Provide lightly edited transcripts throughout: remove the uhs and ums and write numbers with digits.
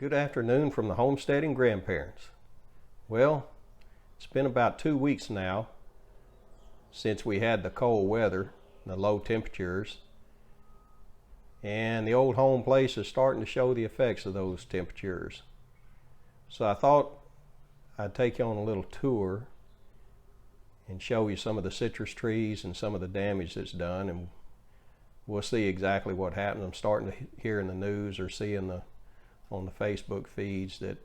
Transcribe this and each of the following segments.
Good afternoon from the homesteading grandparents. Well, it's been about 2 weeks now since we had the cold weather, the low temperatures, and the old home place is starting to show the effects of those temperatures. So I thought I'd take you on a little tour and show you some of the citrus trees and some of the damage that's done, and we'll see exactly what happened. I'm starting to hear in the news or see on the Facebook feeds that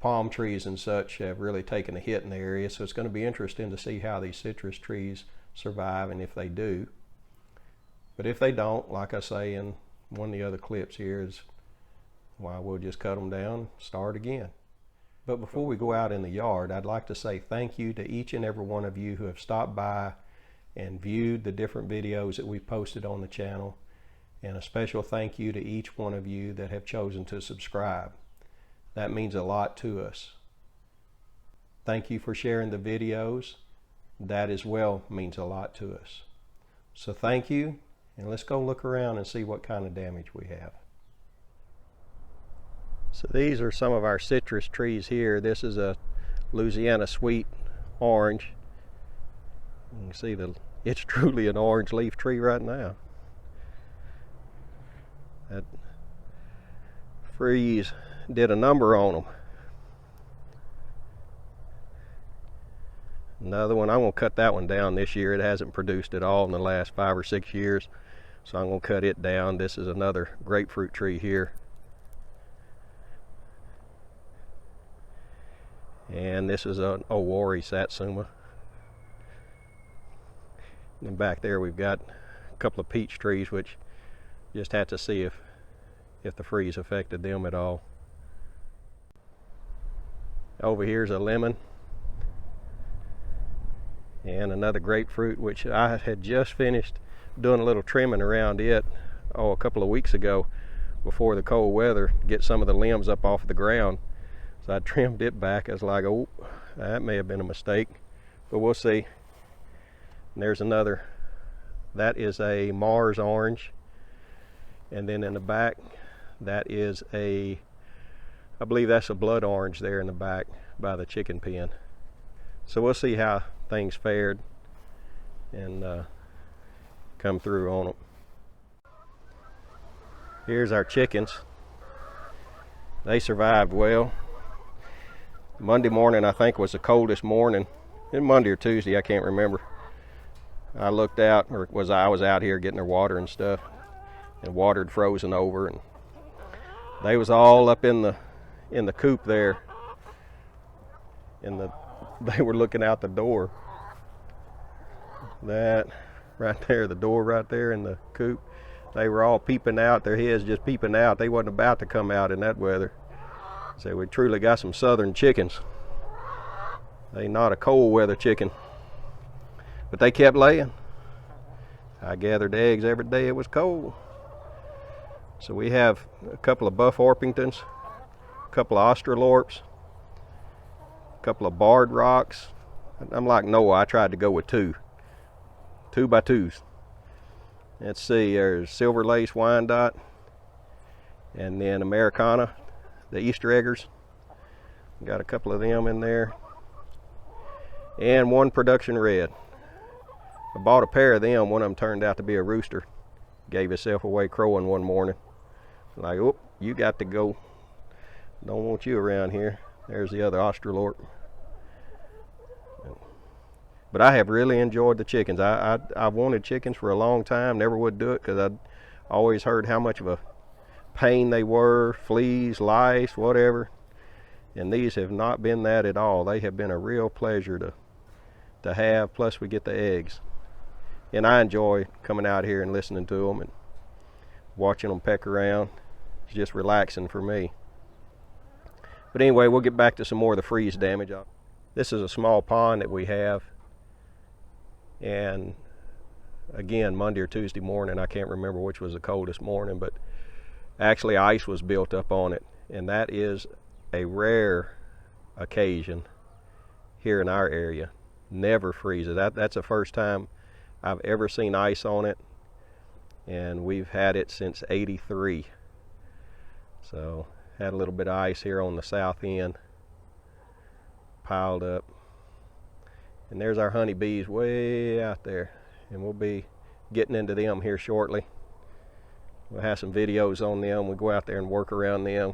palm trees and such have really taken a hit in the area. So it's going to be interesting to see how these citrus trees survive and if they do. But if they don't, like I say in one of the other clips here, is why we'll just cut them down and start again. But before we go out in the yard, I'd like to say thank you to each and every one of you who have stopped by and viewed the different videos that we've posted on the channel. And a special thank you to each one of you that have chosen to subscribe. That means a lot to us. Thank you for sharing the videos. That as well means a lot to us. So thank you, and let's go look around and see what kind of damage we have. So these are some of our citrus trees here. This is a Louisiana sweet orange. You can see it's truly an orange leaf tree right now. That freeze did a number on them. Another one, I'm going to cut that one down this year. It hasn't produced at all in the last 5 or 6 years, so I'm going to cut it down. This is another grapefruit tree here. And this is an Owari Satsuma. And back there we've got a couple of peach trees, which just had to see if the freeze affected them at all. Over here's a lemon and another grapefruit, which I had just finished doing a little trimming around it a couple of weeks ago before the cold weather to get some of the limbs up off the ground. So I trimmed it back. I was like, oh, that may have been a mistake, but we'll see. And there's another. That is a Mars orange. And then in the back, that is I believe that's a blood orange there in the back by the chicken pen. So we'll see how things fared and come through on them. Here's our chickens. They survived well. Monday morning, I think, was the coldest morning. Monday or Tuesday, I can't remember. I looked out, or I was out here getting their water and stuff, and water had frozen over, and they was all up in the coop there, they were looking out the door. That right there, the door right there in the coop, they were all peeping out, their heads just peeping out. They wasn't about to come out in that weather. So we truly got some southern chickens. They not a cold weather chicken, but they kept laying. I gathered eggs every day it was cold. So we have a couple of Buff Orpingtons, a couple of Australorps, a couple of Barred Rocks. I'm like Noah, I tried to go with 2 by 2s. Let's see, there's Silver Lace Wyandotte, and then Americana, the Easter Eggers. Got a couple of them in there. And one Production Red. I bought a pair of them. One of them turned out to be a rooster. Gave himself away crowing one morning. Like, oh, you got to go. Don't want you around here. There's the other Australorp. But I have really enjoyed the chickens. I've wanted chickens for a long time. Never would do it because I'd always heard how much of a pain they were. Fleas, lice, whatever. And these have not been that at all. They have been a real pleasure to have. Plus we get the eggs. And I enjoy coming out here and listening to them and watching them peck around. It's just relaxing for me. But anyway, we'll get back to some more of the freeze damage. This is a small pond that we have. And again, Monday or Tuesday morning, I can't remember which was the coldest morning, but actually ice was built up on it. And that is a rare occasion here in our area. Never freezes. That's the first time I've ever seen ice on it, and we've had it since '83. So Had a little bit of ice here on the south end piled up. And there's our honeybees way out there, and we'll be getting into them here shortly. We'll have some videos on them. We'll go out there and work around them,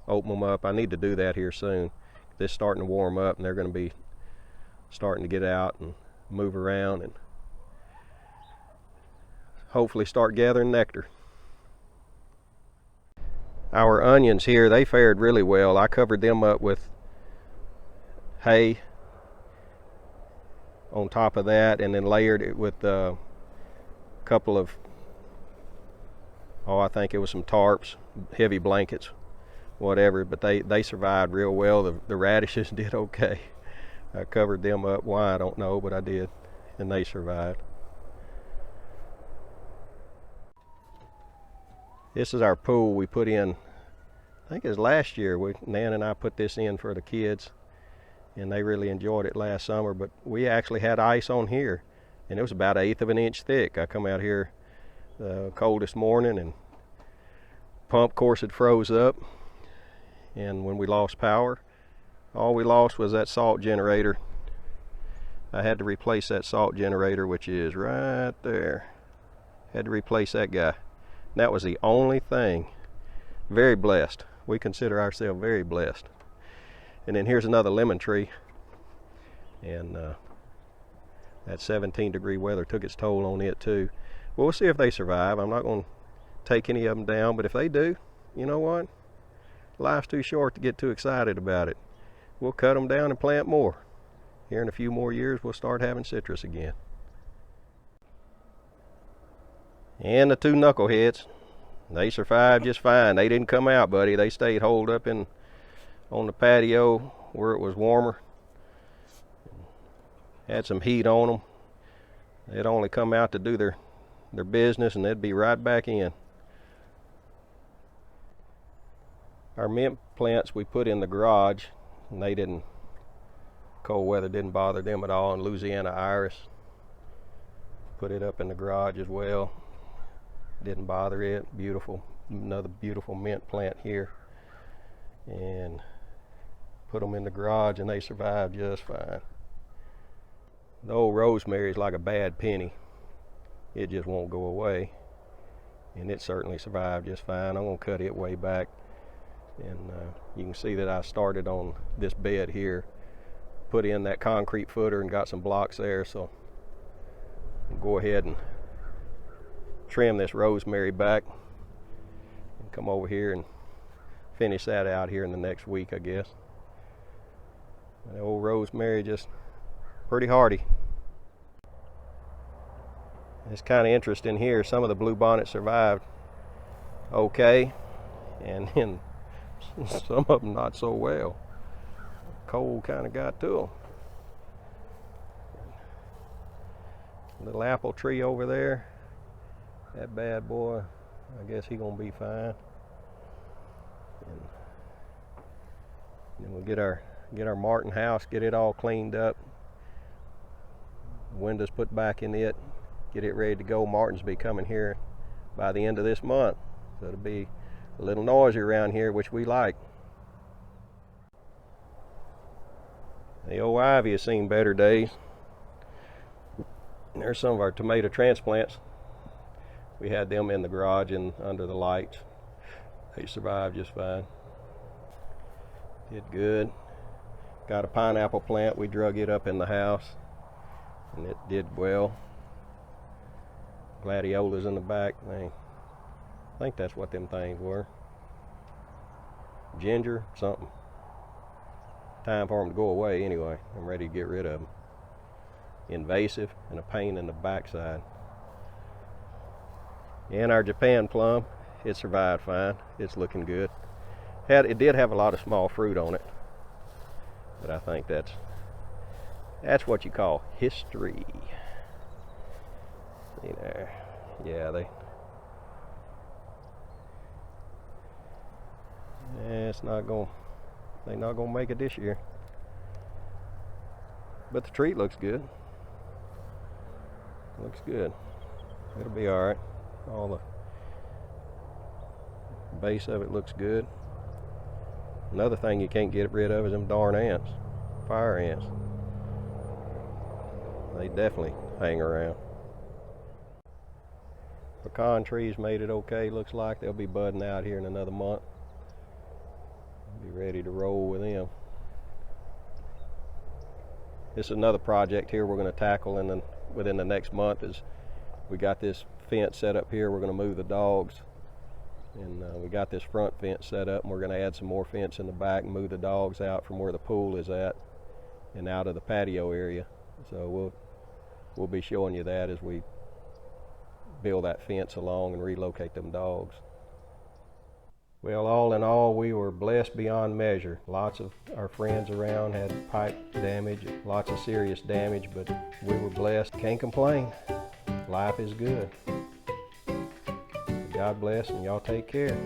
open them up. I need to do that here soon. This is starting to warm up, and they're going to be starting to get out and move around and hopefully start gathering nectar. Our onions here, they fared really well. I covered them up with hay on top of that, and then layered it with a couple of, I think it was some tarps, heavy blankets, whatever, but they survived real well. The radishes did okay. I covered them up. Why, I don't know, but I did, and they survived. This is our pool we put in, I think it was last year. Nan and I put this in for the kids, and they really enjoyed it last summer. But we actually had ice on here, and it was about 1/8 of an inch thick. I come out here the coldest morning, and pump, of course, it froze up. And when we lost power, all we lost was that salt generator. I had to replace that salt generator, which is right there. Had to replace that guy. And that was the only thing. Very blessed. We consider ourselves very blessed. And then here's another lemon tree, and that 17-degree weather took its toll on it too. We'll see if they survive. I'm not going to take any of them down, but if they do, you know what? Life's too short to get too excited about it. We'll cut them down and plant more. Here in a few more years, we'll start having citrus again. And the 2 knuckleheads, they survived just fine. They didn't come out, buddy. They stayed holed up on the patio where it was warmer. Had some heat on them. They'd only come out to do their business, and they'd be right back in. Our mint plants we put in the garage, and they didn't, cold weather didn't bother them at all. And Louisiana iris, put it up in the garage as well. Didn't bother it. Beautiful, another beautiful mint plant here. And put them in the garage, and they survived just fine. The old rosemary is like a bad penny. It just won't go away, and it certainly survived just fine. I'm going to cut it way back, and you can see that I started on this bed here, put in that concrete footer and got some blocks there, so I'll go ahead and trim this rosemary back and come over here and finish that out here in the next week, I guess. The old rosemary just pretty hardy. It's kind of interesting here. Some of the bluebonnet survived okay, and then some of them not so well. Cold kind of got to them. Little apple tree over there, that bad boy, I guess he gonna be fine. And then we'll get our Martin house, get it all cleaned up, windows put back in it, get it ready to go. Martin's be coming here by the end of this month, so it'll be a little noisy around here, which we like. The old ivy has seen better days. And there's some of our tomato transplants. We had them in the garage and under the lights. They survived just fine. Did good. Got a pineapple plant. We drug it up in the house, and it did well. Gladiolas in the back. I think that's what them things were. Ginger, something. Time for them to go away anyway. I'm ready to get rid of them. Invasive and a pain in the backside. And our Japan plum, it survived fine. It's looking good. It did have a lot of small fruit on it, but I think that's what you call history. See there? Yeah, they're not gonna make it this year. But the tree looks good. Looks good. It'll be all right. All the base of it looks good. Another thing you can't get rid of is them darn ants, fire ants. They definitely hang around. Pecan trees made it okay, looks like. They'll be budding out here in another month. Be ready to roll with them. This is another project here we're going to tackle within the next month. Is we got this fence set up here. We're going to move the dogs, and we got this front fence set up, and we're going to add some more fence in the back and move the dogs out from where the pool is at and out of the patio area. So we'll be showing you that as we build that fence along and relocate them dogs. Well, all in all, we were blessed beyond measure. Lots of our friends around had pipe damage, lots of serious damage, but we were blessed. Can't complain. Life is good. God bless, and y'all take care.